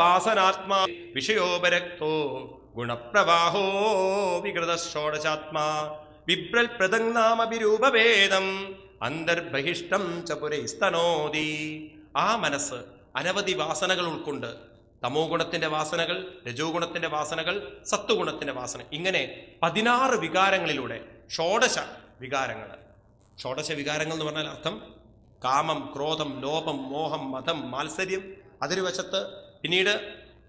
വാസനാത്മാ വിഷയോപരക്തോ ഗുണപ്രവാഹോ വികൃത ഷോഡശാത്മാ വിപ്രൽ പ്രദഗ്നാമഭിരൂപഭേദം അന്തർബഹിഷ്ടം ച പുരൈസ്തനോതി. ആ മനസ്സ് അനവധി വാസനകൾ ഉൾക്കൊണ്ട്, തമോ ഗുണത്തിന്റെ വാസനകൾ, രജോ ഗുണത്തിന്റെ വാസനകൾ, സത്വഗുണത്തിന്റെ വാസന, ഇങ്ങനെ 16 വികാരങ്ങളിലൂടെ ഷോഡശ വികാരങ്ങൾ. ഷോഡശ വികാരങ്ങൾ എന്ന് പറഞ്ഞാൽ അർത്ഥം കാമം, ക്രോധം, ലോഭം, മോഹം, മതം, മാത്സര്യം. അതൊരു വശത്ത്. പിന്നീട്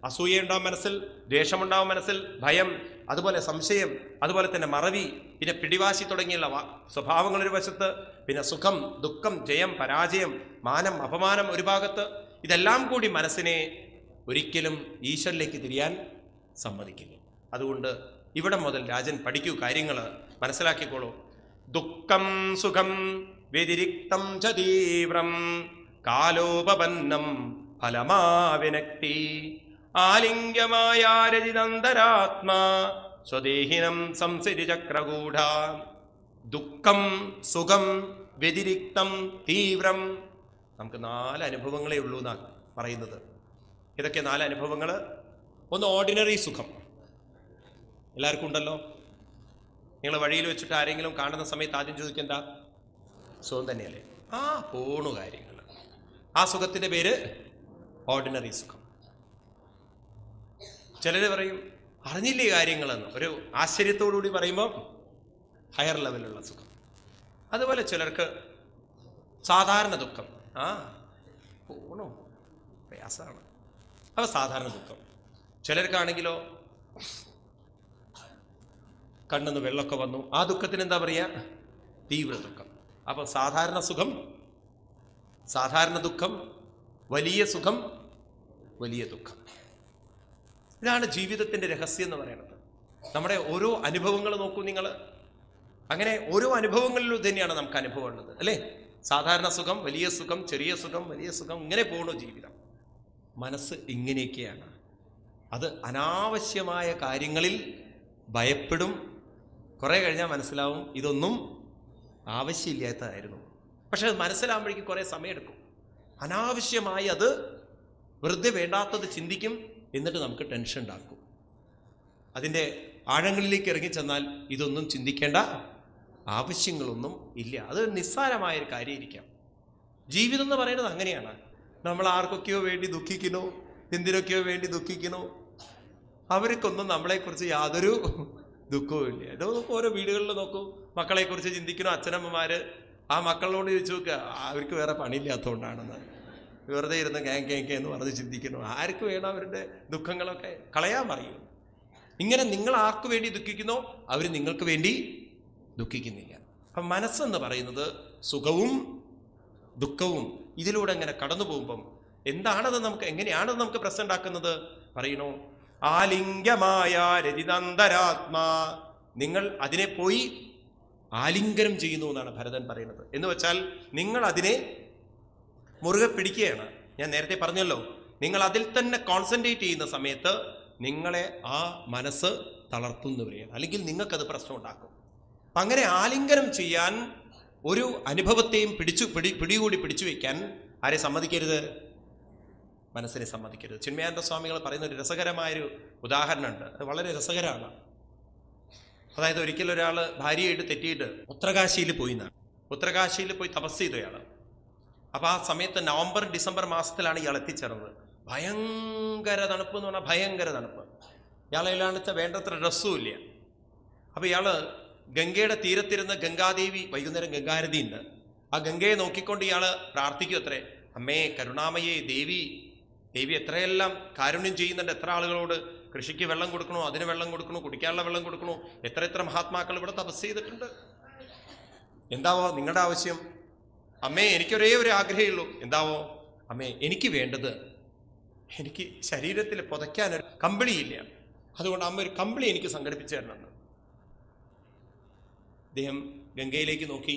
അസൂയയുണ്ടാവും മനസ്സിൽ, ദ്വേഷമുണ്ടാവും മനസ്സിൽ, ഭയം, അതുപോലെ സംശയം, അതുപോലെ തന്നെ മറവി, പിന്നെ പിടിവാശി തുടങ്ങിയുള്ള സ്വഭാവങ്ങളൊരു വശത്ത്. പിന്നെ സുഖം, ദുഃഖം, ജയം, പരാജയം, മാനം, അപമാനം ഒരു ഭാഗത്ത്. ഇതെല്ലാം കൂടി മനസ്സിനെ ഒരിക്കലും ഈശ്വരിലേക്ക് തിരിയാൻ സമ്മതിക്കില്ല. അതുകൊണ്ട് ഇവിടെ മുതൽ രാജൻ പഠിക്കൂ, കാര്യങ്ങൾ മനസ്സിലാക്കിക്കോളൂ. ദുഃഖം സുഖം വ്യതിരിക്തം ച തീവ്രം കാലോപപന്നം ഫലമാവിനക്തി ആലിംഗ്യമായാരജിതന്തരാത്മാ സ്വദേഹിനം സംസരി ചക്രഗൂഢ. ദുഃഖം സുഖം വ്യതിരിക്തം തീവ്രം. നമുക്ക് 4 അനുഭവങ്ങളേ ഉള്ളൂ എന്നാണ് പറയുന്നത്. ഇതൊക്കെ 4 അനുഭവങ്ങൾ. ഒന്ന് ഓർഡിനറി സുഖം, എല്ലാവർക്കും ഉണ്ടല്ലോ. നിങ്ങൾ വഴിയിൽ വെച്ചിട്ട് ആരെങ്കിലും കാണുന്ന സമയത്ത് ആദ്യം ചോദിക്കേണ്ട സുഖം തന്നെയല്ലേ? പോണു കാര്യങ്ങൾ. ആ സുഖത്തിന്റെ പേര് ഓർഡിനറി സുഖം. ചിലർ പറയും അറിഞ്ഞില്ലേ കാര്യങ്ങളെന്ന്, ഒരു ആശ്ചര്യത്തോടുകൂടി പറയുമ്പോൾ ഹയർ ലെവലുള്ള സുഖം. അതുപോലെ ചിലർക്ക് സാധാരണ ദുഃഖം, പോണു പ്രയാസമാണ്, അപ്പോൾ സാധാരണ ദുഃഖം. ചിലർക്കാണെങ്കിലോ കണ്ണെന്ന് വെള്ളമൊക്കെ വന്നു, ആ ദുഃഖത്തിന് എന്താ പറയുക? തീവ്ര ദുഃഖം. അപ്പോൾ സാധാരണ സുഖം, സാധാരണ ദുഃഖം, വലിയ സുഖം, വലിയ ദുഃഖം. ഇതാണ് ജീവിതത്തിൻ്റെ രഹസ്യം എന്ന് പറയുന്നത്. നമ്മുടെ ഓരോ അനുഭവങ്ങൾ നോക്കൂ നിങ്ങൾ. അങ്ങനെ ഓരോ അനുഭവങ്ങളിലും തന്നെയാണ് നമുക്ക് അനുഭവം ഉള്ളത്, അല്ലേ? സാധാരണ സുഖം, വലിയ സുഖം, ചെറിയ സുഖം, വലിയ സുഖം, ഇങ്ങനെ പോകണു ജീവിതം. മനസ്സ് ഇങ്ങനെയൊക്കെയാണ്. അത് അനാവശ്യമായ കാര്യങ്ങളിൽ ഭയപ്പെടും. കുറേ കഴിഞ്ഞാൽ മനസ്സിലാവും ഇതൊന്നും ആവശ്യമില്ലാത്തതായിരുന്നു. പക്ഷെ അത് മനസ്സിലാകുമ്പോഴേക്കും കുറേ സമയമെടുക്കും. അനാവശ്യമായി അത് വെറുതെ വേണ്ടാത്തത് ചിന്തിക്കും, എന്നിട്ട് നമുക്ക് ടെൻഷൻ ഉണ്ടാക്കും. അതിൻ്റെ ആഴങ്ങളിലേക്ക് ഇറങ്ങിച്ചെന്നാൽ ഇതൊന്നും ചിന്തിക്കേണ്ട ആവശ്യങ്ങളൊന്നും ഇല്ല. അത് നിസ്സാരമായൊരു കാര്യമായിരിക്കാം. ജീവിതം എന്ന് പറയുന്നത് അങ്ങനെയാണ്. നമ്മൾ ആർക്കൊക്കെയോ വേണ്ടി ദുഃഖിക്കുന്നു, എന്തിനൊക്കെയോ വേണ്ടി ദുഃഖിക്കുന്നു. അവർക്കൊന്നും നമ്മളെക്കുറിച്ച് യാതൊരു ദുഃഖവും ഇല്ല. ഇത് ഓരോ വീടുകളിൽ നോക്കൂ, മക്കളെക്കുറിച്ച് ചിന്തിക്കുന്നു അച്ഛനമ്മമാർ. ആ മക്കളോട് ചോദിച്ചു നോക്കുക, അവർക്ക് വേറെ പണിയില്ലാത്തതുകൊണ്ടാണെന്ന്. വെറുതെ ഇരുന്ന് കേങ്കേ എന്ന് പറഞ്ഞ് ചിന്തിക്കുന്നു. ആർക്ക് വേണം അവരുടെ ദുഃഖങ്ങളൊക്കെ കളയാൻ പറയും. ഇങ്ങനെ നിങ്ങൾ ആർക്ക് വേണ്ടി ദുഃഖിക്കുന്നോ അവർ നിങ്ങൾക്ക് വേണ്ടി ദുഃഖിക്കുന്നില്ല. അപ്പം മനസ്സെന്ന് പറയുന്നത് സുഖവും ദുഃഖവും ഇതിലൂടെ അങ്ങനെ കടന്നു പോകുമ്പം എന്താണത്, നമുക്ക് എങ്ങനെയാണത് നമുക്ക് പ്രസന്റ് ആക്കുന്നത് പറയണോ? ആലിംഗ്യമായ രജിതന്തരാത്മാ. നിങ്ങൾ അതിനെ പോയി ആലിംഗനം ചെയ്യുന്നു എന്നാണ് ഭരതൻ പറയുന്നത്. എന്ന് വെച്ചാൽ നിങ്ങൾ അതിനെ മുറുകെ പിടിക്കുകയാണ്. ഞാൻ നേരത്തെ പറഞ്ഞല്ലോ, നിങ്ങൾ അതിൽ തന്നെ കോൺസെൻട്രേറ്റ് ചെയ്യുന്ന സമയത്ത് നിങ്ങളെ ആ മനസ്സ് തളർത്തുന്നവരെയാണ്, അല്ലെങ്കിൽ നിങ്ങൾക്കത് പ്രശ്നം ഉണ്ടാക്കും. അങ്ങനെ ആലിംഗനം ചെയ്യാൻ ഒരു അനുഭവത്തെയും പിടികൂടി പിടിച്ചു വയ്ക്കാൻ ആരെ സമ്മതിക്കരുത്? മനസ്സിനെ സമ്മതിക്കരുത്. ചിന്മയാനന്ദ സ്വാമികൾ പറയുന്ന ഒരു രസകരമായൊരു ഉദാഹരണമുണ്ട്. അത് വളരെ രസകരമാണ്. അതായത് ഒരിക്കലും ഒരാൾ ഭാര്യയായിട്ട് തെറ്റിയിട്ട് ഉത്തരകാശിയിൽ പോയി എന്നാണ്. ഉത്തരകാശിയിൽ പോയി തപസ് ചെയ്തു ഇയാൾ. അപ്പോൾ ആ സമയത്ത് നവംബർ ഡിസംബർ മാസത്തിലാണ് ഇയാൾ എത്തിച്ചേർന്നത്. ഭയങ്കര തണുപ്പ് എന്ന് പറഞ്ഞാൽ ഭയങ്കര തണുപ്പ്. ഇയാളെല്ലാന്ന് വെച്ചാൽ വേണ്ടത്ര ഡ്രസ്സും ഇല്ല. അപ്പോൾ ഇയാൾ ഗംഗയുടെ തീരത്തിരുന്ന് ഗംഗാദേവി, വൈകുന്നേരം ഗംഗാരതി ഉണ്ട്, ആ ഗംഗയെ നോക്കിക്കൊണ്ട് ഇയാൾ പ്രാർത്ഥിക്കും അത്രേ, അമ്മേ കരുണാമയേ ദേവി, ദേവി എത്രയെല്ലാം കാരുണ്യം ചെയ്യുന്നുണ്ട്, എത്ര ആളുകളോട് കൃഷിക്ക് വെള്ളം കൊടുക്കണോ, അതിന് വെള്ളം കൊടുക്കണോ, കുടിക്കാനുള്ള വെള്ളം കൊടുക്കണോ, എത്ര മഹാത്മാക്കൾ ഇവിടെ തപസ് ചെയ്തിട്ടുണ്ട്. എന്താവോ നിങ്ങളുടെ ആവശ്യം? അമ്മേ എനിക്കൊരേ ഒരു ആഗ്രഹമേ ഉള്ളൂ. എന്താവോ? അമ്മേ എനിക്ക് വേണ്ടത്, എനിക്ക് ശരീരത്തിൽ പുതയ്ക്കാനൊരു കമ്പിളിയില്ല, അതുകൊണ്ട് അമ്മ ഒരു കമ്പിളി എനിക്ക് സംഘടിപ്പിച്ചു തരണമെന്ന്. അദ്ദേഹം ഗംഗയിലേക്ക് നോക്കി,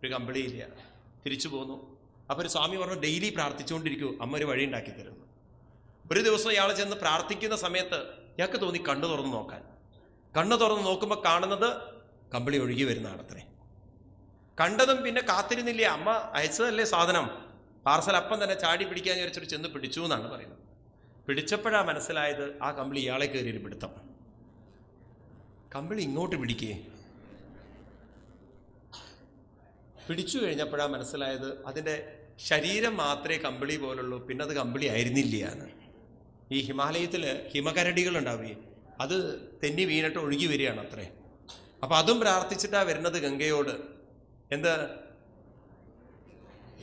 ഒരു കമ്പിളിയില്ല, തിരിച്ചു പോന്നു. അപ്പോൾ ഒരു സ്വാമി പറഞ്ഞു, ഡെയിലി പ്രാർത്ഥിച്ചുകൊണ്ടിരിക്കൂ, അമ്മ ഒരു വഴി ഉണ്ടാക്കി തരുന്നു. ഒരു ദിവസം ഇയാൾ ചെന്ന് പ്രാർത്ഥിക്കുന്ന സമയത്ത് ഇയാൾക്ക് തോന്നി കണ്ണു തുറന്ന് നോക്കാൻ. കണ്ണു തുറന്ന് നോക്കുമ്പോൾ കാണുന്നത് കമ്പിളി ഒഴുകി വരുന്നതാണ് അത്രേ. കണ്ടതും പിന്നെ കാത്തിരുന്നില്ല, അമ്മ അയച്ചതല്ലേ സാധനം, പാർസൽ അപ്പം തന്നെ ചാടി പിടിക്കാൻ വിചാരിച്ചിട്ട് ചെന്ന് പിടിച്ചു എന്നാണ് പറയുന്നത്. പിടിച്ചപ്പോഴാണ് മനസ്സിലായത് ആ കമ്പിളി ഇയാളെ കയറിയൊരു പിടുത്തം. കമ്പിളി ഇങ്ങോട്ട് പിടിക്കേ. പിടിച്ചു കഴിഞ്ഞപ്പോഴാണ് മനസ്സിലായത് അതിൻ്റെ ശരീരം മാത്രമേ കമ്പിളി പോലുള്ളൂ, പിന്നെ അത് കമ്പിളി ആയിരുന്നില്ല എന്ന്. ഈ ഹിമാലയത്തിൽ ഹിമകരടികൾ ഉണ്ടാവുകയും അത് തെന്നി വീണിട്ട് ഒഴുകി വരികയാണ് അത്രേ. അപ്പം അതും പ്രാർത്ഥിച്ചിട്ടാണ് വരുന്നത് ഗംഗയോട്, എന്താ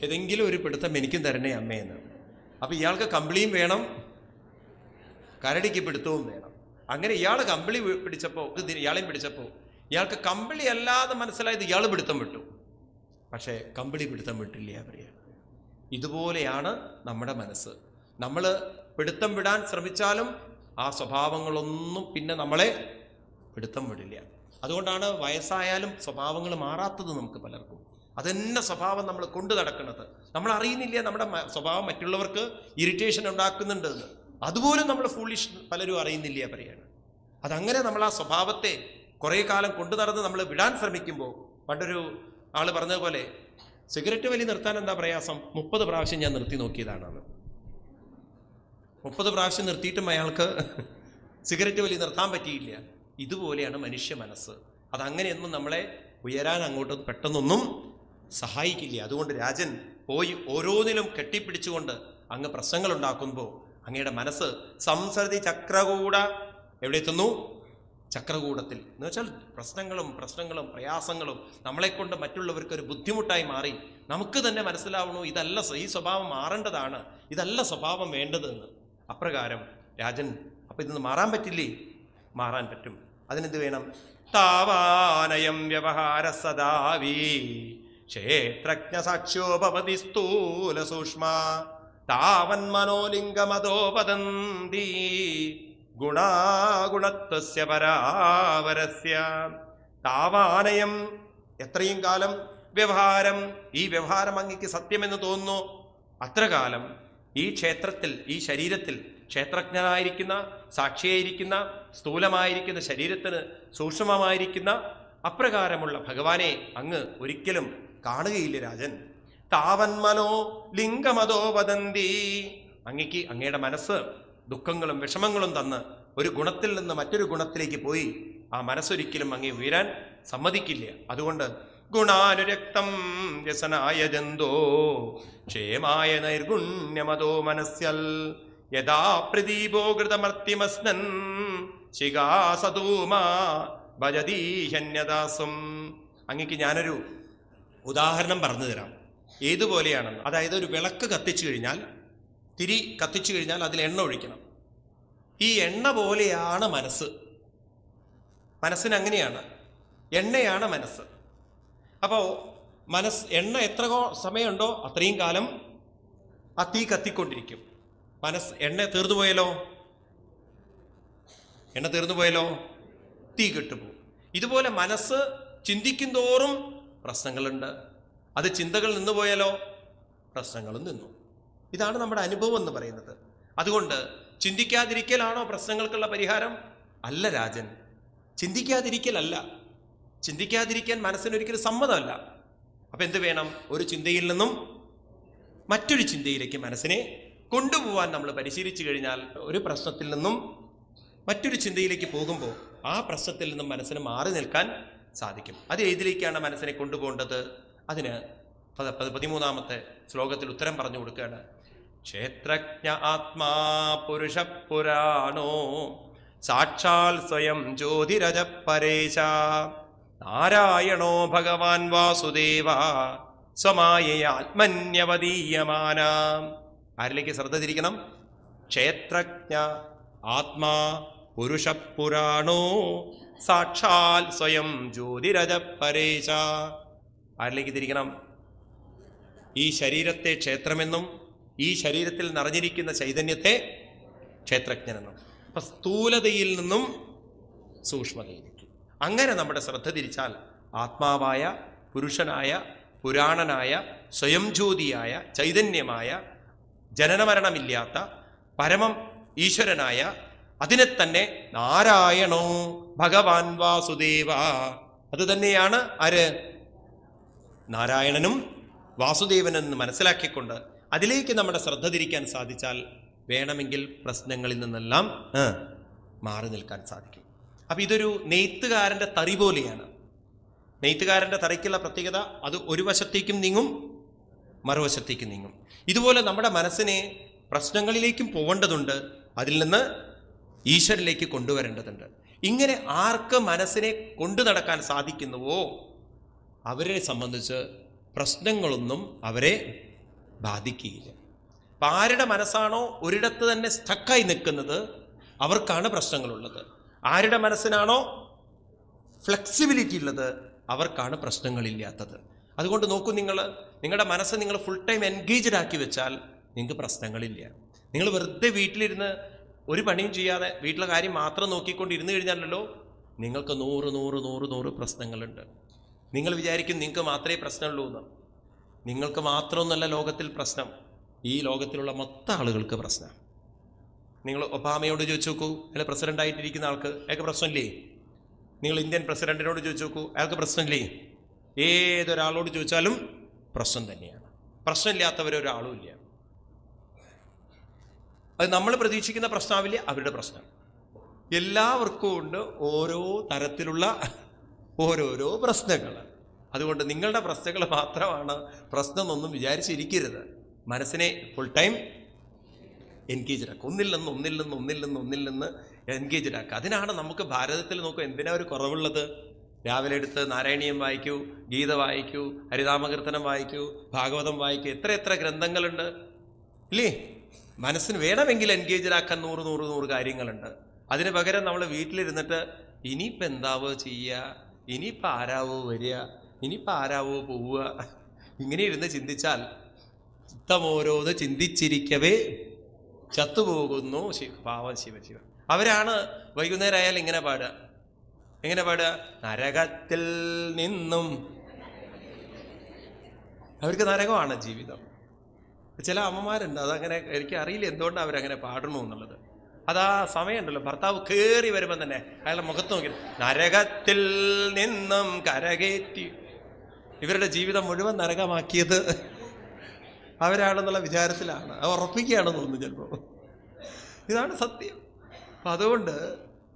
ഏതെങ്കിലും ഒരു പിടുത്തം എനിക്കും തരണേ അമ്മയെന്ന്. അപ്പം ഇയാൾക്ക് കമ്പിളിയും വേണം, കരടിക്ക് പിടുത്തവും വേണം. അങ്ങനെ ഇയാൾ കമ്പിളി പിടിച്ചപ്പോൾ ഇയാളെയും പിടിച്ചപ്പോൾ ഇയാൾക്ക് കമ്പിളി അല്ലാതെ മനസ്സിലായത് ഇയാൾ പിടുത്തം വിട്ടു. പക്ഷേ കമ്പിളി പിടുത്തം വിട്ടില്ല പറയാ. ഇതുപോലെയാണ് നമ്മുടെ മനസ്സ്. നമ്മൾ പിടുത്തം വിടാൻ ശ്രമിച്ചാലും ആ സ്വഭാവങ്ങളൊന്നും പിന്നെ നമ്മളെ പിടുത്തം വിടില്ല. അതുകൊണ്ടാണ് വയസ്സായാലും സ്വഭാവങ്ങൾ മാറാത്തത് നമുക്ക് പലർക്കും. അതെന്നെ സ്വഭാവം നമ്മൾ കൊണ്ടു നടക്കുന്നത്. നമ്മൾ അറിയുന്നില്ല നമ്മുടെ സ്വഭാവം മറ്റുള്ളവർക്ക് ഇറിറ്റേഷൻ ഉണ്ടാക്കുന്നുണ്ട് എന്ന്. അതുപോലും നമ്മൾ ഫൂളിഷ് പലരും അറിയുന്നില്ല പറയാണ്. അതങ്ങനെ നമ്മൾ ആ സ്വഭാവത്തെ കുറേ കാലം കൊണ്ടു നടന്ന് നമ്മൾ വിടാൻ ശ്രമിക്കുമ്പോൾ, പണ്ടൊരു ആള് പറഞ്ഞതുപോലെ സിഗരറ്റ് വലി നിർത്താൻ എന്താ പ്രയാസം, 30 പ്രാവശ്യം ഞാൻ നിർത്തി നോക്കിയതാണ്. 30 പ്രാവശ്യം നിർത്തിയിട്ടും അയാൾക്ക് സിഗരറ്റ് വലി നിർത്താൻ പറ്റിയില്ല. ഇതുപോലെയാണ് മനുഷ്യ മനസ്സ്. അതങ്ങനെയൊന്നും നമ്മളെ ഉയരാൻ അങ്ങോട്ട് പെട്ടെന്നൊന്നും സഹായിക്കില്ല. അതുകൊണ്ട് രാജൻ പോയി ഓരോന്നിലും കെട്ടിപ്പിടിച്ചുകൊണ്ട് അങ്ങ് പ്രശ്നങ്ങൾ ഉണ്ടാക്കുമ്പോൾ അങ്ങയുടെ മനസ്സ് സംസൃതി ചക്രകൂട എവിടെ എത്തുന്നു? ചക്രകൂടത്തിൽ. എന്ന് വെച്ചാൽ പ്രശ്നങ്ങളും പ്രയാസങ്ങളും നമ്മളെക്കൊണ്ട് മറ്റുള്ളവർക്കൊരു ബുദ്ധിമുട്ടായി മാറി നമുക്ക് തന്നെ മനസ്സിലാവണു ഇതല്ല, ഈ സ്വഭാവം മാറേണ്ടതാണ്, ഇതല്ല സ്വഭാവം വേണ്ടതെന്ന്. അപ്രകാരം രാജൻ അപ്പം ഇതൊന്ന് മാറാൻ പറ്റില്ലേ? മാറാൻ പറ്റും. അതിനെന്ത് വേണം? താവാനയം വ്യവഹാര സദാവീ ക്ഷേത്രജ്ഞ സാക്ഷ്യോപവതി സ്ഥൂല സൂക്ഷ്മ താവൻ മനോലിംഗമതോ വദന്തി ഗുണാഗുണത്വസ്യ പരാവരസ്യ. താവാനയം എത്രയും കാലം വ്യവഹാരം, ഈ വ്യവഹാരം അങ്ങക്ക് സത്യമെന്ന് തോന്നുന്നു അത്ര കാലം ഈ ക്ഷേത്രത്തിൽ, ഈ ശരീരത്തിൽ ക്ഷേത്രജ്ഞനായിരിക്കുന്ന, സാക്ഷിയായിരിക്കുന്ന, സ്ഥൂലമായിരിക്കുന്ന ശരീരത്തിന് സൂക്ഷ്മമായിരിക്കുന്ന അപ്രകാരമുള്ള ഭഗവാനെ അങ്ങ് ഒരിക്കലും കാണുകയില്ല രാജൻ. താവൻ മനോ ലിംഗമതോ വദന്തി. അങ്ങക്ക് അങ്ങയുടെ മനസ്സ് ദുഃഖങ്ങളും വിഷമങ്ങളും തന്ന് ഒരു ഗുണത്തിൽ നിന്ന് മറ്റൊരു ഗുണത്തിലേക്ക് പോയി ആ മനസ്സൊരിക്കലും അങ്ങേ ഉയരാൻ സമ്മതിക്കില്ല. അതുകൊണ്ട് ഗുണാനുരക്തം വ്യസനായ ജന്തോ ക്ഷേമായ നൈർഗുണ്യമതോ മനസ്യൽ യഥാ പ്രദീപോ കൃതമർത്തിമസ്നൻ ശിഖാസതൂമാ ഭജതീഹന്യദാസും. അങ്ങക്ക് ഞാനൊരു ഉദാഹരണം പറഞ്ഞു തരാം ഏതുപോലെയാണെന്ന്. അതായത് ഒരു വിളക്ക് കത്തിച്ചു കഴിഞ്ഞാൽ, തിരി കത്തിച്ചു കഴിഞ്ഞാൽ അതിൽ എണ്ണ ഒഴിക്കണം. ഈ എണ്ണ പോലെയാണ് മനസ്സ്. മനസ്സിന് അങ്ങനെയാണ്, എണ്ണയാണ് മനസ്സ്. അപ്പോൾ എണ്ണ എത്ര സമയമുണ്ടോ അത്രയും കാലം ആ തീ കത്തിക്കൊണ്ടിരിക്കും. എണ്ണ തീർന്നു പോയാലോ തീ കെട്ടുപോകും. ഇതുപോലെ മനസ്സ് ചിന്തിക്കും തോറും പ്രശ്നങ്ങളുണ്ട്. അത് ചിന്തകൾ നിന്നു പോയാലോ പ്രശ്നങ്ങളും നിന്നു. ഇതാണ് നമ്മുടെ അനുഭവം എന്ന് പറയുന്നത്. അതുകൊണ്ട് ചിന്തിക്കാതിരിക്കലാണോ പ്രശ്നങ്ങൾക്കുള്ള പരിഹാരം? അല്ല രാജൻ, ചിന്തിക്കാതിരിക്കലല്ല. ചിന്തിക്കാതിരിക്കാൻ മനസ്സിനൊരിക്കലും സമ്മതമല്ല. അപ്പം എന്ത് വേണം? ഒരു ചിന്തയിൽ നിന്നും മറ്റൊരു ചിന്തയിലേക്ക് മനസ്സിനെ കൊണ്ടുപോകാൻ നമ്മൾ പരിശീലിച്ചു കഴിഞ്ഞാൽ ഒരു പ്രശ്നത്തിൽ നിന്നും മറ്റൊരു ചിന്തയിലേക്ക് പോകുമ്പോൾ ആ പ്രശ്നത്തിൽ നിന്നും മനസ്സിന് മാറി നിൽക്കാൻ സാധിക്കും. അത് ഏതിലേക്കാണ് മനസ്സിനെ കൊണ്ടുപോകേണ്ടത്? അതിന് 13ാമത്തെ ശ്ലോകത്തിൽ ഉത്തരം പറഞ്ഞു കൊടുക്കുകയാണ്. ക്ഷേത്രജ്ഞ ആത്മാ പുരുഷ പുരാണോ സാക്ഷാൽ സ്വയം ജ്യോതിരജ പരേശ നാരായണോ ഭഗവാൻ വാസുദേവ സ്വമായയാത്മന്യവദീയമാന. ആരിലേക്ക് ശ്രദ്ധ തിരിക്കണം? ക്ഷേത്രജ്ഞ ആത്മാ പുരുഷ പുരാണോ സാക്ഷാൽ സ്വയം ജ്യോതിരജ പരേശ. ആരിലേക്ക് തിരിക്കണം? ഈ ശരീരത്തെ ക്ഷേത്രമെന്നും ഈ ശരീരത്തിൽ നിറഞ്ഞിരിക്കുന്ന ചൈതന്യത്തെ ക്ഷേത്രജ്ഞനെന്നും. അപ്പൊ സ്ഥൂലതയിൽ നിന്നും സൂക്ഷ്മതയിലേക്ക് അങ്ങനെ നമ്മുടെ ശ്രദ്ധ തിരിച്ചാൽ ആത്മാവായ, പുരുഷനായ, പുരാണനായ, സ്വയം ജ്യോതിയായ, ചൈതന്യമായ, ജനനമരണമില്ലാത്ത പരമം ഈശ്വരനായ അതിനെ തന്നെ നാരായണോ ഭഗവാൻ വാസുദേവ, അത് തന്നെയാണ് ആര്? നാരായണനും വാസുദേവനെന്ന് മനസ്സിലാക്കിക്കൊണ്ട് അതിലേക്ക് നമ്മുടെ ശ്രദ്ധ തിരിക്കാൻ സാധിച്ചാൽ വേണമെങ്കിൽ പ്രശ്നങ്ങളിൽ നിന്നെല്ലാം മാറി നിൽക്കാൻ സാധിക്കും. അപ്പം ഇതൊരു നെയ്ത്തുകാരൻ്റെ തറി പോലെയാണ്. നെയ്ത്തുകാരൻ്റെ തറിക്കുള്ള പ്രത്യേകത അത് ഒരു വശത്തേക്കും നീങ്ങും, മറുവശത്തേക്കും നീങ്ങും. ഇതുപോലെ നമ്മുടെ മനസ്സിനെ പ്രശ്നങ്ങളിലേക്കും പോകേണ്ടതുണ്ട്, അതിൽ നിന്ന് ഈശ്വരനിലേക്ക് കൊണ്ടുവരേണ്ടതുണ്ട്. ഇങ്ങനെ ആർക്ക് മനസ്സിനെ കൊണ്ടു നടക്കാൻ സാധിക്കുന്നുവോ അവരെ സംബന്ധിച്ച് പ്രശ്നങ്ങളൊന്നും അവരെ ബാധിക്കുകയില്ല. അപ്പം ആരുടെ മനസ്സാണോ ഒരിടത്ത് തന്നെ സ്റ്റക്കായി നിൽക്കുന്നത് അവർക്കാണ് പ്രശ്നങ്ങളുള്ളത്. ആരുടെ മനസ്സിനാണോ ഫ്ലെക്സിബിലിറ്റി ഉള്ളത് അവർക്കാണ് പ്രശ്നങ്ങളില്ലാത്തത്. അതുകൊണ്ട് നോക്കൂ, നിങ്ങളുടെ മനസ്സ് നിങ്ങൾ ഫുൾ ടൈം എൻഗേജ്ഡ് ആക്കി വെച്ചാൽ നിങ്ങൾക്ക് പ്രശ്നങ്ങളില്ല. നിങ്ങൾ വെറുതെ വീട്ടിലിരുന്ന് ഒരു പണിയും ചെയ്യാതെ വീട്ടിലെ കാര്യം മാത്രം നോക്കിക്കൊണ്ടിരുന്ന് കഴിഞ്ഞാലല്ലോ നിങ്ങൾക്ക് 100 പ്രശ്നങ്ങളുണ്ട്. നിങ്ങൾ വിചാരിക്കും നിങ്ങൾക്ക് മാത്രമേ പ്രശ്നമുള്ളൂ എന്ന്. നിങ്ങൾക്ക് മാത്രമൊന്നുമല്ല ലോകത്തിൽ പ്രശ്നം, ഈ ലോകത്തിലുള്ള മൊത്തം ആളുകൾക്ക് പ്രശ്നം. നിങ്ങൾ ഒബാമയോട് ചോദിച്ചു നോക്കൂ, അല്ല പ്രസിഡൻ്റായിട്ടിരിക്കുന്ന ആൾക്ക്, അയാൾക്ക് പ്രശ്നമില്ലേ? നിങ്ങൾ ഇന്ത്യൻ പ്രസിഡന്റിനോട് ചോദിച്ചു നോക്കൂ, അയാൾക്ക് പ്രശ്നമില്ലേ? ഏതൊരാളോട് ചോദിച്ചാലും പ്രശ്നം തന്നെയാണ്. പ്രശ്നമില്ലാത്തവരൊരാളും ഇല്ല. അത് നമ്മൾ പ്രതീക്ഷിക്കുന്ന പ്രശ്നമാവില്ല അവരുടെ പ്രശ്നം. എല്ലാവർക്കും ഉണ്ട് ഓരോ തരത്തിലുള്ള ഓരോരോ പ്രശ്നങ്ങൾ. അതുകൊണ്ട് നിങ്ങളുടെ പ്രശ്നങ്ങൾ മാത്രമാണ് പ്രശ്നം എന്നൊന്നും വിചാരിച്ചിരിക്കരുത്. മനസ്സിനെ ഫുൾ ടൈം എൻഗേജ്ഡ് ആക്കുക. ഒന്നിൽ നിന്ന് എൻഗേജ്ഡ് ആക്കുക. അതിനാണ് നമുക്ക് ഭാരതത്തിൽ നോക്കുക എന്തിനാ ഒരു കുറവുള്ളത്. രാവിലെ എടുത്ത് നാരായണീയം വായിക്കൂ, ഗീത വായിക്കൂ, ഹരിനാമകീർത്തനം വായിക്കൂ, ഭാഗവതം വായിക്കൂ, എത്ര ഗ്രന്ഥങ്ങളുണ്ട് ഇല്ലേ? മനസ്സിന് വേണമെങ്കിൽ എൻഗേജ്ഡ് ആക്കാൻ 100 കാര്യങ്ങളുണ്ട്. അതിന് പകരം നമ്മൾ വീട്ടിലിരുന്നിട്ട് ഇനിയിപ്പോൾ എന്താവോ ചെയ്യുക, ഇനിയിപ്പോൾ ആരാവോ വരിക, ഇനിയിപ്പോൾ ആരാവോ പോവുക, ഇങ്ങനെ ഇരുന്ന് ചിന്തിച്ചാൽ ചിത്തമോരോന്ന് ചിന്തിച്ചിരിക്കവേ ചത്തുപോകുന്നു പാവം ശിവ. അവരാണ് വൈകുന്നേരം ആയാലും ഇങ്ങനെ പാടുക, നരകത്തിൽ നിന്നും. അവർക്ക് നരകമാണ് ജീവിതം. ചില അമ്മമാരുണ്ട് അതങ്ങനെ, എനിക്ക് അറിയില്ല എന്തുകൊണ്ടാണ് അവരങ്ങനെ പാടണു എന്നുള്ളത്. അതാ സമയമുണ്ടല്ലോ, ഭർത്താവ് കയറി വരുമ്പോൾ തന്നെ അയാളുടെ മുഖത്ത് നോക്കി നരകത്തിൽ നിന്നും കരകയറ്റി. ഇവരുടെ ജീവിതം മുഴുവൻ നരകമാക്കിയത് അവരാണെന്നുള്ള വിചാരത്തിലാണ്. അത് ഉറപ്പിക്കുകയാണെന്ന് തോന്നുന്നു ചിലപ്പോൾ. ഇതാണ് സത്യം. അപ്പം അതുകൊണ്ട്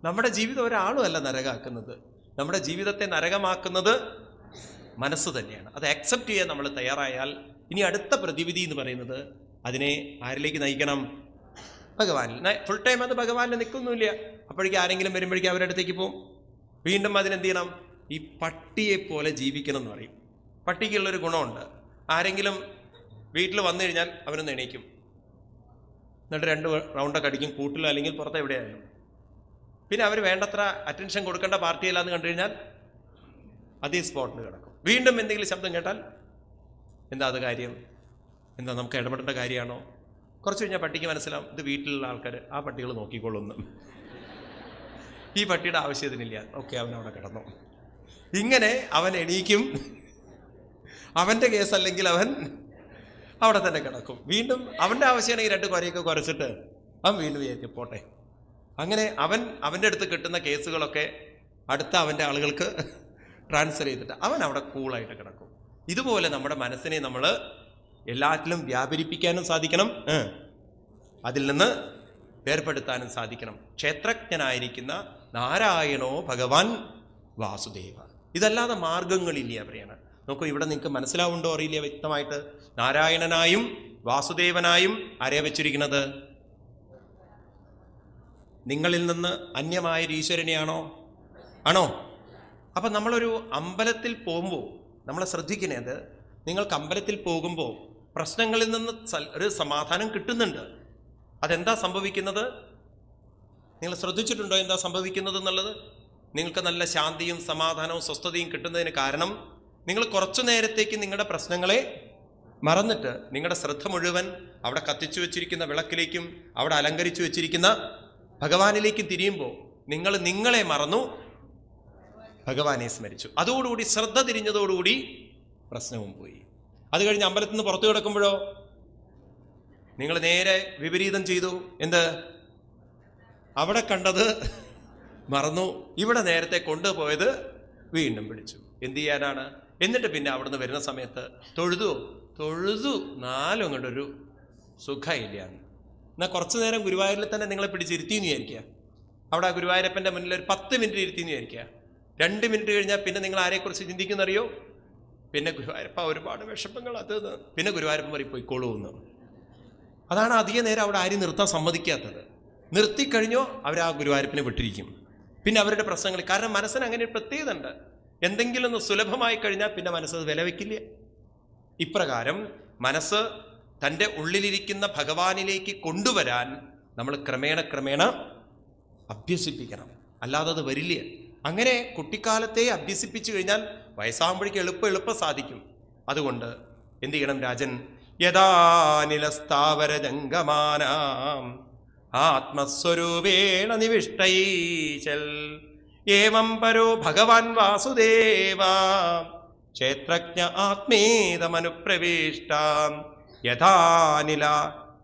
നമ്മുടെ ജീവിതം ഒരാളുമല്ല നരകമാക്കുന്നത്. നമ്മുടെ ജീവിതത്തെ നരകമാക്കുന്നത് മനസ്സ് തന്നെയാണ്. അത് അക്സെപ്റ്റ് ചെയ്യാൻ നമ്മൾ തയ്യാറായാൽ ഇനി അടുത്ത പ്രതിവിധി എന്ന് പറയുന്നത് അതിനെ ആരിലേക്ക് നയിക്കണം? ഭഗവാനിൽ. ഫുൾ ടൈം അത് ഭഗവാനിൽ നിൽക്കുന്നില്ല. അപ്പോഴേക്കും ആരെങ്കിലും വരുമ്പോഴേക്കും അവരുടെ അടുത്തേക്ക് പോകും. വീണ്ടും അതിനെന്ത് ചെയ്യണം? ഈ പട്ടിയെ പോലെ ജീവിക്കണം എന്ന് പറയും. പട്ടിക്കുള്ളൊരു ഗുണമുണ്ട്. ആരെങ്കിലും വീട്ടിൽ വന്നു കഴിഞ്ഞാൽ അവനൊന്ന് എണീക്കും, എന്നിട്ട് 2 റൗണ്ടൊക്കെ അടിക്കും, കൂട്ടിലോ അല്ലെങ്കിൽ പുറത്ത് എവിടെയായാലും. പിന്നെ അവർ വേണ്ടത്ര അറ്റൻഷൻ കൊടുക്കേണ്ട പാർട്ടിയല്ലാന്ന് കണ്ടു കഴിഞ്ഞാൽ അതേ സ്പോട്ടിൽ കിടക്കും. വീണ്ടും എന്തെങ്കിലും ശബ്ദം കേട്ടാൽ എന്താ അത് കാര്യം? എന്താ നമുക്ക് ഇടപെടേണ്ട കാര്യമാണോ? കുറച്ച് കഴിഞ്ഞാൽ പട്ടിക്ക് മനസ്സിലാവും ഇത് വീട്ടിലുള്ള ആൾക്കാർ ആ പട്ടികൾ നോക്കിക്കൊള്ളുന്നു, ഈ പട്ടിയുടെ ആവശ്യത്തിനില്ല, ഓക്കെ അവനവിടെ കിടന്നു. ഇങ്ങനെ അവൻ എണീക്കും. അവൻ്റെ കേസല്ലെങ്കിൽ അവൻ അവിടെ തന്നെ കിടക്കും. വീണ്ടും അവൻ്റെ ആവശ്യമാണെങ്കിൽ 2 കുരയൊക്കെ കുരച്ചിട്ട് അവൻ വീണ്ടും വിചാരിക്കും പോട്ടെ. അങ്ങനെ അവൻ്റെ അടുത്ത് കിട്ടുന്ന കേസുകളൊക്കെ അടുത്ത അവൻ്റെ ആളുകൾക്ക് ട്രാൻസ്ഫർ ചെയ്തിട്ട് അവൻ അവിടെ കൂളായിട്ട് കിടക്കും. ഇതുപോലെ നമ്മുടെ മനസ്സിനെ നമ്മൾ എല്ലാറ്റിലും വ്യാപരിപ്പിക്കാനും സാധിക്കണം, അതിൽ നിന്ന് വേർപെടുത്താനും സാധിക്കണം. ക്ഷേത്രജ്ഞനായിരിക്കുന്ന നാരായണോ ഭഗവാൻ വാസുദേവ. ഇതല്ലാതെ മാർഗങ്ങളില്ല പറയാണ്. നോക്കൂ, ഇവിടെ നിങ്ങൾക്ക് മനസ്സിലാവുണ്ടോ അറിയില്ല വ്യക്തമായിട്ട്. നാരായണനായും വാസുദേവനായും ആരെയാ വെച്ചിരിക്കുന്നത്? നിങ്ങളിൽ നിന്ന് അന്യമായൊരു ഈശ്വരനെയാണോ? ആണോ? അപ്പം നമ്മളൊരു അമ്പലത്തിൽ പോകുമ്പോൾ നമ്മൾ ശ്രദ്ധിക്കുന്നത്, നിങ്ങൾക്ക് അമ്പലത്തിൽ പോകുമ്പോൾ പ്രശ്നങ്ങളിൽ നിന്ന് ഒരു സമാധാനം കിട്ടുന്നുണ്ട്. അതെന്താ സംഭവിക്കുന്നത്? നിങ്ങൾ ശ്രദ്ധിച്ചിട്ടുണ്ടോ എന്താ സംഭവിക്കുന്നത് എന്നുള്ളത്? നിങ്ങൾക്ക് നല്ല ശാന്തിയും സമാധാനവും സ്വസ്ഥതയും കിട്ടുന്നതിന് കാരണം നിങ്ങൾ കുറച്ചു നേരത്തേക്ക് നിങ്ങളുടെ പ്രശ്നങ്ങളെ മറന്നിട്ട് നിങ്ങളുടെ ശ്രദ്ധ മുഴുവൻ അവിടെ കത്തിച്ചു വെച്ചിരിക്കുന്ന വിളക്കിലേക്കും അവിടെ അലങ്കരിച്ചു വെച്ചിരിക്കുന്ന ഭഗവാനിലേക്കും തിരിയുമ്പോൾ നിങ്ങൾ നിങ്ങളെ മറന്നു ഭഗവാനെ സ്മരിച്ചു. അതോടുകൂടി ശ്രദ്ധ തിരിഞ്ഞതോടുകൂടി പ്രശ്നവും പോയി. അത് കഴിഞ്ഞ് അമ്പലത്തിൽ നിന്ന് പുറത്തു കിടക്കുമ്പോഴോ നിങ്ങൾ നേരെ വിപരീതം ചെയ്തു. എന്ത്? അവിടെ കണ്ടത് മറന്നു, ഇവിടെ നേരത്തെ കൊണ്ടുപോയത് വീണ്ടും പിടിച്ചു. എന്ത് ചെയ്യാനാണ്? എന്നിട്ട് പിന്നെ അവിടുന്ന് വരുന്ന സമയത്ത് തൊഴുതു 4 അങ്ങോട്ടൊരു സുഖമില്ല. എന്നാൽ കുറച്ചു നേരം ഗുരുവായൂരിൽ തന്നെ നിങ്ങളെ പിടിച്ചിരുത്തിയെന്ന് വിചാരിക്കുക. അവിടെ ആ ഗുരുവായൂരപ്പൻ്റെ മുന്നിൽ ഒരു 10 മിനിറ്റ് ഇരുത്തിയെന്ന് വിചാരിക്കുക. 2 മിനിറ്റ് കഴിഞ്ഞാൽ പിന്നെ നിങ്ങൾ ആരെക്കുറിച്ച് ചിന്തിക്കുന്നറിയോ? പിന്നെ ഗുരുവായൂരപ്പ ഒരുപാട് വിഷമങ്ങൾ അത് പിന്നെ ഗുരുവായൂരപ്പൻ വരെ പോയിക്കോളൂ എന്ന്. അതാണ് അധിക നേരം അവിടെ ആരും നിർത്താൻ സമ്മതിക്കാത്തത്. നിർത്തിക്കഴിഞ്ഞോ അവർ ആ ഗുരുവായൂരപ്പനെ വിട്ടിരിക്കും. പിന്നെ അവരുടെ പ്രശ്നങ്ങൾ, കാരണം മനസ്സിന് അങ്ങനെ ഒരു പ്രത്യേകത ഉണ്ട്. എന്തെങ്കിലും ഒന്ന് സുലഭമായി കഴിഞ്ഞാൽ പിന്നെ മനസ്സത് വില വയ്ക്കില്ല. ഇപ്രകാരം മനസ്സ് തൻ്റെ ഉള്ളിലിരിക്കുന്ന ഭഗവാനിലേക്ക് കൊണ്ടുവരാൻ നമ്മൾ ക്രമേണ അഭ്യസിപ്പിക്കണം, അല്ലാതെ അത് വരില്ല. അങ്ങനെ കുട്ടിക്കാലത്തെ അഭ്യസിപ്പിച്ചു കഴിഞ്ഞാൽ വയസ്സാകുമ്പോഴേക്ക് എളുപ്പം സാധിക്കും. അതുകൊണ്ട് എന്ത് ചെയ്യണം രാജൻ? യഥാനിലസ്ഥാവര ജംഗമാനാം ആത്മസ്വരൂപേണ നിവിഷ്ടൈചൽ ഏവം പരോ ഭഗവാൻ വാസുദേവ ക്ഷേത്രജ്ഞ ആത്മേതമനുപ്രവിഷ്ടാം. യഥാനില,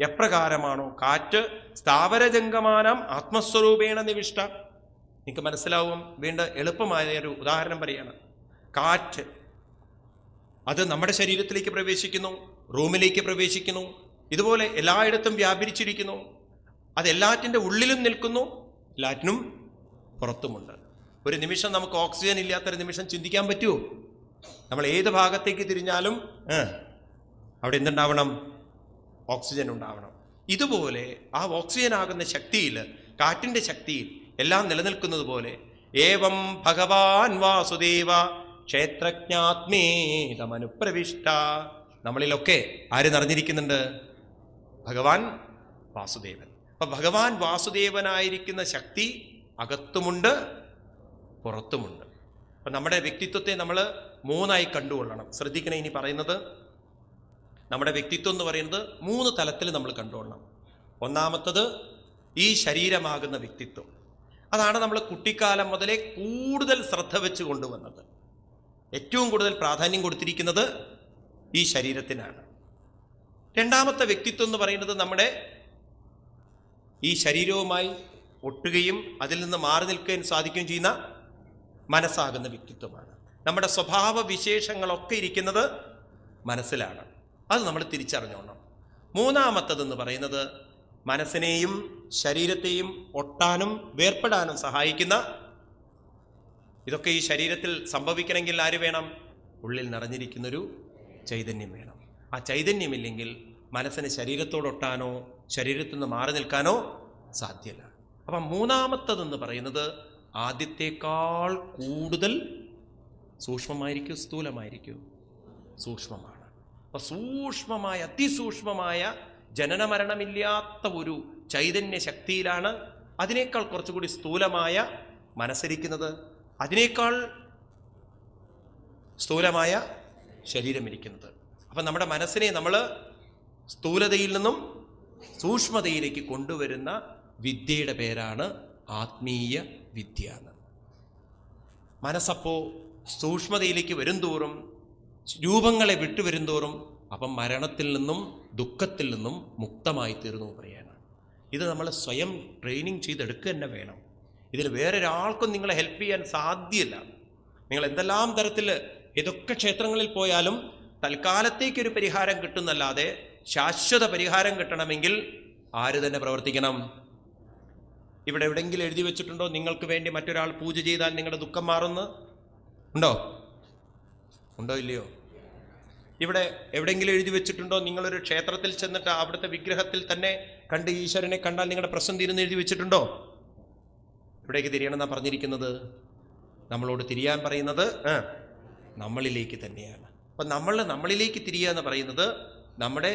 എപ്രകാരമാണോ കാറ്റ് സ്ഥാവരജംഗമാനം ആത്മസ്വരൂപേണ നിവിഷ്ട. നിങ്ങൾക്ക് മനസ്സിലാവും. വീണ്ടും എളുപ്പമായ ഒരു ഉദാഹരണം പറയാണ്. കാറ്റ് അത് നമ്മുടെ ശരീരത്തിലേക്ക് പ്രവേശിക്കുന്നു, റൂമിലേക്ക് പ്രവേശിക്കുന്നു, ഇതുപോലെ എല്ലായിടത്തും വ്യാപരിച്ചിരിക്കുന്നു. അതെല്ലാറ്റിൻ്റെ ഉള്ളിലും നിൽക്കുന്നു, എല്ലാറ്റിനും പുറത്തുമുണ്ട്. ഒരു നിമിഷം നമുക്ക് ഓക്സിജൻ ഇല്ലാത്തൊരു നിമിഷം ചിന്തിക്കാൻ പറ്റുമോ? നമ്മൾ ഏത് ഭാഗത്തേക്ക് തിരിഞ്ഞാലും അവിടെ എന്തുണ്ടാവണം? ഓക്സിജൻ ഉണ്ടാവണം. ഇതുപോലെ ആ ഓക്സിജൻ ആകുന്ന ശക്തിയിൽ, കാറ്റിൻ്റെ ശക്തിയിൽ എല്ലാം നിലനിൽക്കുന്നത് പോലെ ഏവം ഭഗവാൻ വാസുദേവ ക്ഷേത്രജ്ഞാത്മേതമനുപ്രവിഷ്ട. നമ്മളിലൊക്കെ ആര് നിറഞ്ഞിരിക്കുന്നുണ്ട്? ഭഗവാൻ വാസുദേവൻ. അപ്പൊ ഭഗവാൻ വാസുദേവനായിരിക്കുന്ന ശക്തി അകത്തുമുണ്ട്, പുറത്തുമുണ്ട്. അപ്പൊ നമ്മുടെ വ്യക്തിത്വത്തെ നമ്മൾ 3ആയി കണ്ടുകൊള്ളണം. ശ്രദ്ധിക്കണേ, ഇനി പറയുന്നത് നമ്മുടെ വ്യക്തിത്വം എന്ന് പറയുന്നത് 3 തലത്തിൽ നമ്മൾ കണ്ടുകൊള്ളണം. ഒന്നാമത്തത് ഈ ശരീരമാകുന്ന വ്യക്തിത്വം. അതാണ് നമ്മൾ കുട്ടിക്കാലം മുതലേ കൂടുതൽ ശ്രദ്ധ വെച്ച് കൊണ്ടുവന്നത്. ഏറ്റവും കൂടുതൽ പ്രാധാന്യം കൊടുത്തിരിക്കുന്നത് ഈ ശരീരത്തിനാണ്. രണ്ടാമത്തെ വ്യക്തിത്വം എന്ന് പറയുന്നത് നമ്മുടെ ഈ ശരീരവുമായി ഒട്ടുകയും അതിൽ നിന്ന് മാറി നിൽക്കുകയും സാധിക്കുകയും ചെയ്യുന്ന മനസ്സാകുന്ന വ്യക്തിത്വമാണ്. നമ്മുടെ സ്വഭാവ വിശേഷങ്ങളൊക്കെ ഇരിക്കുന്നത് മനസ്സിലാണ്. അത് നമ്മൾ തിരിച്ചറിഞ്ഞോണം. മൂന്നാമത്തതെന്ന് പറയുന്നത് മനസ്സിനെയും ശരീരത്തെയും ഒട്ടാനും വേർപ്പെടാനും സഹായിക്കുന്ന, ഇതൊക്കെ ഈ ശരീരത്തിൽ സംഭവിക്കണമെങ്കിൽ ആര് വേണം? ഉള്ളിൽ നിറഞ്ഞിരിക്കുന്നൊരു ചൈതന്യം വേണം. ആ ചൈതന്യമില്ലെങ്കിൽ മനസ്സിന് ശരീരത്തോടൊട്ടാനോ ശരീരത്തിൽ നിന്ന് മാറി നിൽക്കാനോ സാധ്യമല്ല. അപ്പം മൂന്നാമത്തതെന്ന് പറയുന്നത് ആദ്യത്തേക്കാൾ കൂടുതൽ സൂക്ഷ്മമായിരിക്കും, സ്ഥൂലമായിരിക്കും? സൂക്ഷ്മമാണ്. അപ്പം സൂക്ഷ്മമായ, അതിസൂക്ഷ്മമായ ജനനമരണമില്ലാത്ത ഒരു ചൈതന്യ ശക്തിയിലാണ് അതിനേക്കാൾ കുറച്ചുകൂടി സ്ഥൂലമായ മനസ്സിരിക്കുന്നത്, അതിനേക്കാൾ സ്ഥൂലമായ ശരീരമിരിക്കുന്നത്. അപ്പം നമ്മുടെ മനസ്സിനെ നമ്മൾ സ്ഥൂലതയിൽ നിന്നും സൂക്ഷ്മതയിലേക്ക് കൊണ്ടുവരുന്ന വിദ്യയുടെ പേരാണ് ആത്മീയ വിദ്യ എന്ന്. മനസ്സപ്പോൾ സൂക്ഷ്മതയിലേക്ക് വരുംതോറും, രൂപങ്ങളെ വിട്ടുവരുംതോറും അപ്പം മരണത്തിൽ നിന്നും ദുഃഖത്തിൽ നിന്നും മുക്തമായി തീർന്നു പറയാനാണ്. ഇത് നമ്മൾ സ്വയം ട്രെയിനിങ് ചെയ്തെടുക്കുക തന്നെ വേണം. ഇതിൽ വേറൊരാൾക്കും നിങ്ങളെ ഹെൽപ്പ് ചെയ്യാൻ സാധ്യമല്ല. നിങ്ങൾ എന്തെല്ലാം തരത്തിൽ ഏതൊക്കെ ക്ഷേത്രങ്ങളിൽ പോയാലും തൽക്കാലത്തേക്കൊരു പരിഹാരം കിട്ടുന്നല്ലാതെ ശാശ്വത പരിഹാരം കിട്ടണമെങ്കിൽ ആര് തന്നെ പ്രവർത്തിക്കണം? ഇവിടെ എവിടെയെങ്കിലും എഴുതി വെച്ചിട്ടുണ്ടോ നിങ്ങൾക്ക് വേണ്ടി മറ്റൊരാൾ പൂജ ചെയ്താൽ നിങ്ങളുടെ ദുഃഖം മാറുന്നു? ഉണ്ടോ? ഇല്ലയോ? ഇവിടെ എവിടെയെങ്കിലും എഴുതി വെച്ചിട്ടുണ്ടോ നിങ്ങളൊരു ക്ഷേത്രത്തിൽ ചെന്നിട്ട് അവിടുത്തെ വിഗ്രഹത്തിൽ തന്നെ കണ്ട് ഈശ്വരനെ കണ്ടാൽ നിങ്ങളുടെ പ്രശ്നം തീരുന്ന് എഴുതി വെച്ചിട്ടുണ്ടോ? എവിടേക്ക് തിരിയണമെന്നാണ് പറഞ്ഞിരിക്കുന്നത്? നമ്മളോട് തിരിയാൻ പറയുന്നത് നമ്മളിലേക്ക് തന്നെയാണ്. അപ്പം നമ്മളിലേക്ക് തിരിയുക എന്ന് പറയുന്നത് നമ്മുടെ